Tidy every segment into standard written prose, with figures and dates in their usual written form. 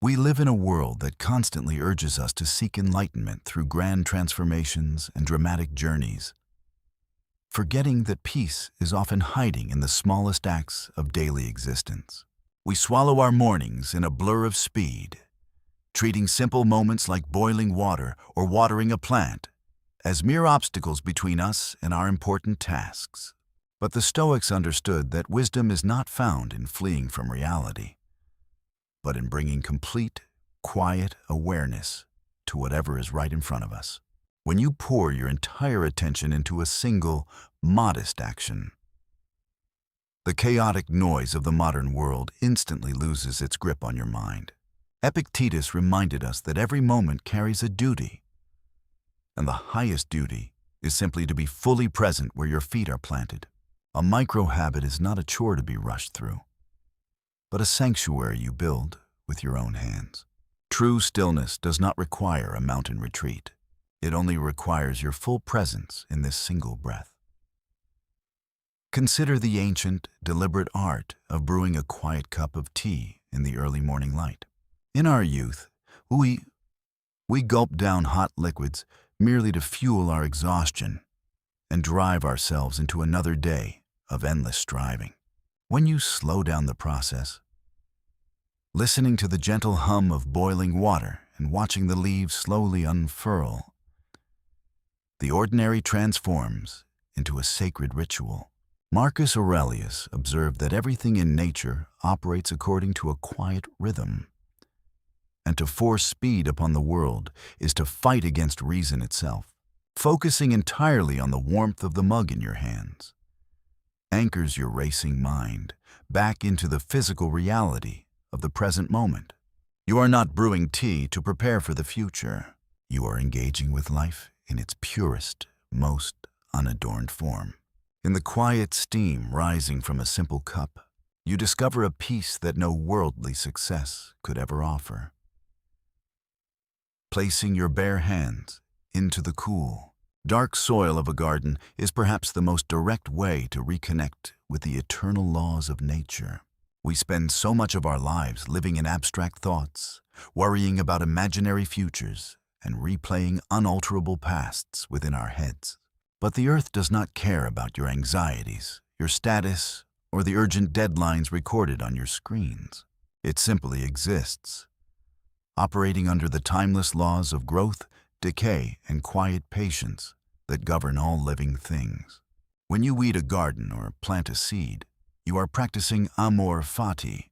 We live in a world that constantly urges us to seek enlightenment through grand transformations and dramatic journeys, forgetting that peace is often hiding in the smallest acts of daily existence. We swallow our mornings in a blur of speed, treating simple moments like boiling water or watering a plant as mere obstacles between us and our important tasks. But the Stoics understood that wisdom is not found in fleeing from reality, but in bringing complete, quiet awareness to whatever is right in front of us. When you pour your entire attention into a single, modest action, the chaotic noise of the modern world instantly loses its grip on your mind. Epictetus reminded us that every moment carries a duty, and the highest duty is simply to be fully present where your feet are planted. A micro-habit is not a chore to be rushed through, but a sanctuary you build with your own hands. True stillness does not require a mountain retreat. It only requires your full presence in this single breath. Consider the ancient, deliberate art of brewing a quiet cup of tea in the early morning light. In our youth, we gulp down hot liquids merely to fuel our exhaustion and drive ourselves into another day of endless striving. When you slow down the process, listening to the gentle hum of boiling water and watching the leaves slowly unfurl, the ordinary transforms into a sacred ritual. Marcus Aurelius observed that everything in nature operates according to a quiet rhythm, and to force speed upon the world is to fight against reason itself. Focusing entirely on the warmth of the mug in your hands anchors your racing mind back into the physical reality of the present moment. You are not brewing tea to prepare for the future. You are engaging with life in its purest, most unadorned form. In the quiet steam rising from a simple cup, you discover a peace that no worldly success could ever offer. Placing your bare hands into the cool, dark soil of a garden is perhaps the most direct way to reconnect with the eternal laws of nature. We spend so much of our lives living in abstract thoughts, worrying about imaginary futures, and replaying unalterable pasts within our heads. But the earth does not care about your anxieties, your status, or the urgent deadlines recorded on your screens. It simply exists, operating under the timeless laws of growth, decay, and quiet patience that govern all living things. When you weed a garden or plant a seed, you are practicing amor fati,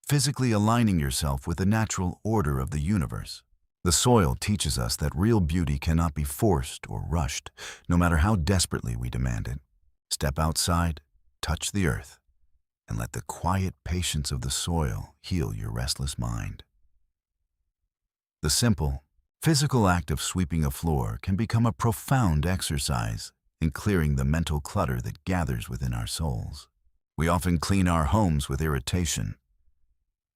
physically aligning yourself with the natural order of the universe. The soil teaches us that real beauty cannot be forced or rushed, no matter how desperately we demand it. Step outside, touch the earth, and let the quiet patience of the soil heal your restless mind. The simple, physical act of sweeping a floor can become a profound exercise in clearing the mental clutter that gathers within our souls. We often clean our homes with irritation,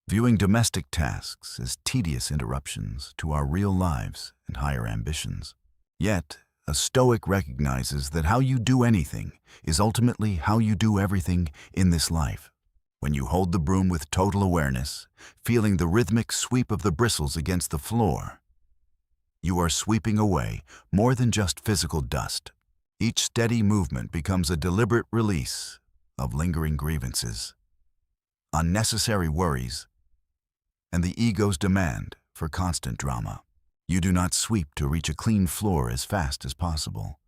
viewing domestic tasks as tedious interruptions to our real lives and higher ambitions. Yet, a Stoic recognizes that how you do anything is ultimately how you do everything in this life. When you hold the broom with total awareness, feeling the rhythmic sweep of the bristles against the floor, you are sweeping away more than just physical dust. Each steady movement becomes a deliberate release of lingering grievances, unnecessary worries, and the ego's demand for constant drama. You do not sweep to reach a clean floor as fast as possible,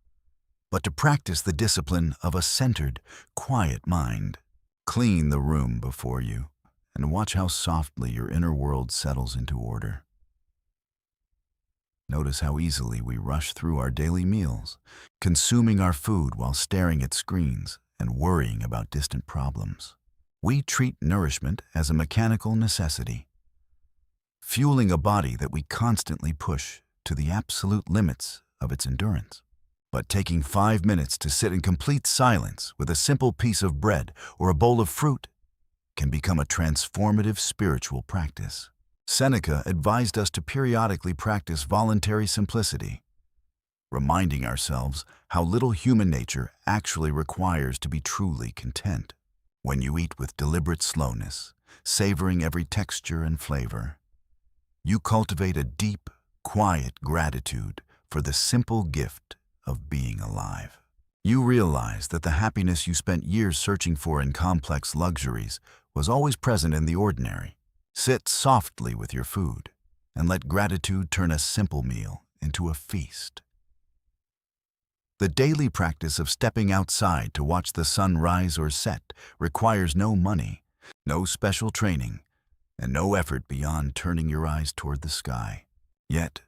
but to practice the discipline of a centered, quiet mind. Clean the room before you and watch how softly your inner world settles into order. Notice how easily we rush through our daily meals, consuming our food while staring at screens and worrying about distant problems. We treat nourishment as a mechanical necessity, fueling a body that we constantly push to the absolute limits of its endurance. But taking 5 minutes to sit in complete silence with a simple piece of bread or a bowl of fruit can become a transformative spiritual practice. Seneca advised us to periodically practice voluntary simplicity, reminding ourselves how little human nature actually requires to be truly content. When you eat with deliberate slowness, savoring every texture and flavor, You cultivate a deep, quiet gratitude for the simple gift of being alive. You realize that the happiness you spent years searching for in complex luxuries was always present in the ordinary. Sit softly with your food and let gratitude turn a simple meal into a feast. The daily practice of stepping outside to watch the sun rise or set requires no money, no special training, and no effort beyond turning your eyes toward the sky. Yet,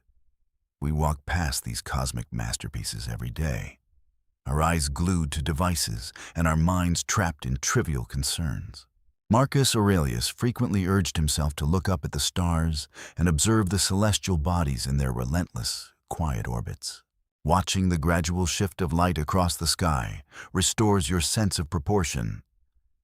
we walk past these cosmic masterpieces every day, our eyes glued to devices and our minds trapped in trivial concerns. Marcus Aurelius frequently urged himself to look up at the stars and observe the celestial bodies in their relentless, quiet orbits. Watching the gradual shift of light across the sky restores your sense of proportion,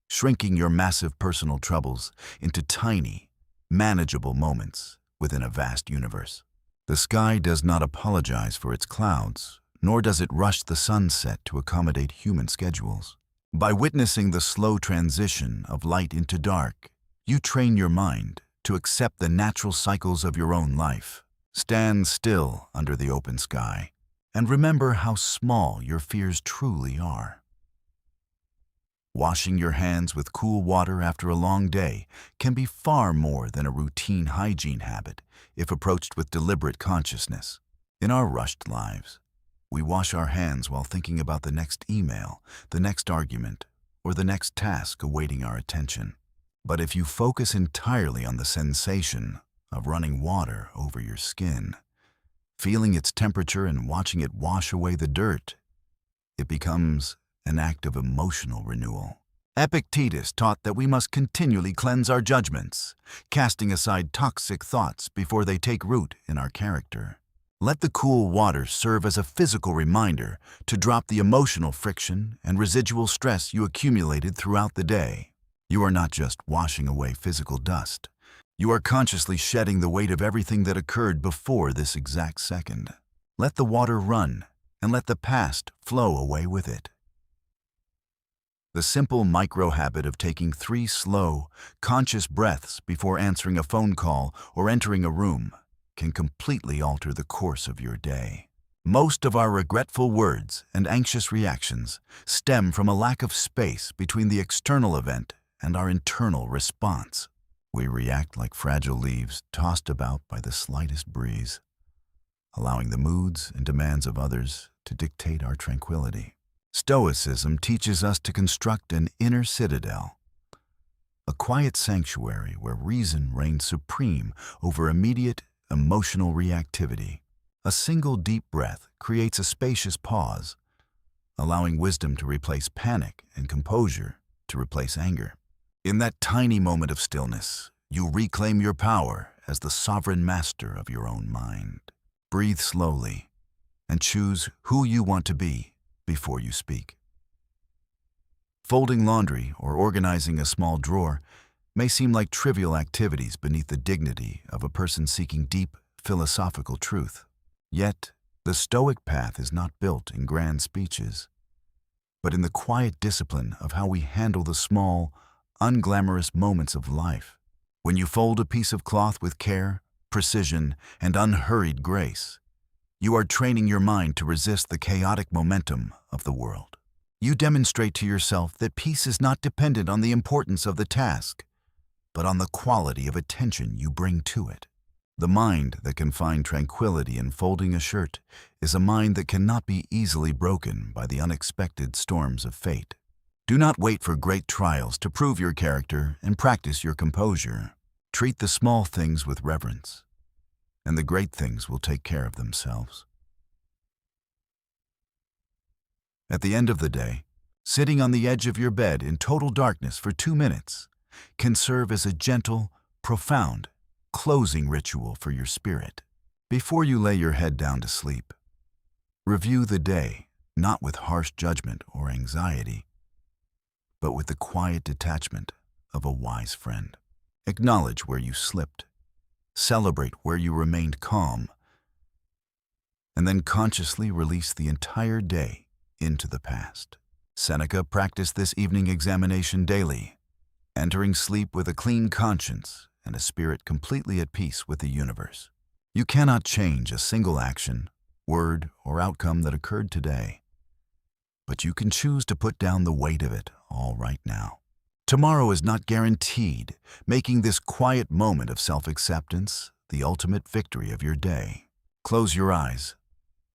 shrinking your massive personal troubles into tiny, manageable moments within a vast universe. The sky does not apologize for its clouds, nor does it rush the sunset to accommodate human schedules. By witnessing the slow transition of light into dark, you train your mind to accept the natural cycles of your own life. Stand still under the open sky and remember how small your fears truly are. Washing your hands with cool water after a long day can be far more than a routine hygiene habit if approached with deliberate consciousness. In our rushed lives, we wash our hands while thinking about the next email, the next argument, or the next task awaiting our attention. But if you focus entirely on the sensation of running water over your skin, feeling its temperature and watching it wash away the dirt, it becomes an act of emotional renewal. Epictetus taught that we must continually cleanse our judgments, casting aside toxic thoughts before they take root in our character. Let the cool water serve as a physical reminder to drop the emotional friction and residual stress you accumulated throughout the day. You are not just washing away physical dust. You are consciously shedding the weight of everything that occurred before this exact second. Let the water run, and let the past flow away with it. The simple micro-habit of taking 3 slow, conscious breaths before answering a phone call or entering a room can completely alter the course of your day. Most of our regretful words and anxious reactions stem from a lack of space between the external event and our internal response. We react like fragile leaves tossed about by the slightest breeze, allowing the moods and demands of others to dictate our tranquility. Stoicism teaches us to construct an inner citadel, a quiet sanctuary where reason reigns supreme over immediate emotional reactivity. A single deep breath creates a spacious pause, allowing wisdom to replace panic and composure to replace anger. In that tiny moment of stillness, you reclaim your power as the sovereign master of your own mind. Breathe slowly and choose who you want to be before you speak. Folding laundry or organizing a small drawer may seem like trivial activities beneath the dignity of a person seeking deep philosophical truth. Yet, the Stoic path is not built in grand speeches, but in the quiet discipline of how we handle the small, unglamorous moments of life. When you fold a piece of cloth with care, precision, and unhurried grace, you are training your mind to resist the chaotic momentum of the world. You demonstrate to yourself that peace is not dependent on the importance of the task, but on the quality of attention you bring to it. The mind that can find tranquility in folding a shirt is a mind that cannot be easily broken by the unexpected storms of fate. Do not wait for great trials to prove your character and practice your composure. Treat the small things with reverence, and the great things will take care of themselves. At the end of the day, sitting on the edge of your bed in total darkness for 2 minutes can serve as a gentle, profound, closing ritual for your spirit. Before you lay your head down to sleep, review the day, not with harsh judgment or anxiety, but with the quiet detachment of a wise friend. Acknowledge where you slipped, celebrate where you remained calm, and then consciously release the entire day into the past. Seneca practiced this evening examination daily, entering sleep with a clean conscience and a spirit completely at peace with the universe. You cannot change a single action, word, or outcome that occurred today, but you can choose to put down the weight of it all right now. Tomorrow is not guaranteed, making this quiet moment of self-acceptance the ultimate victory of your day. Close your eyes,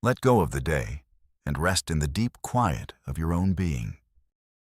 let go of the day, and rest in the deep quiet of your own being.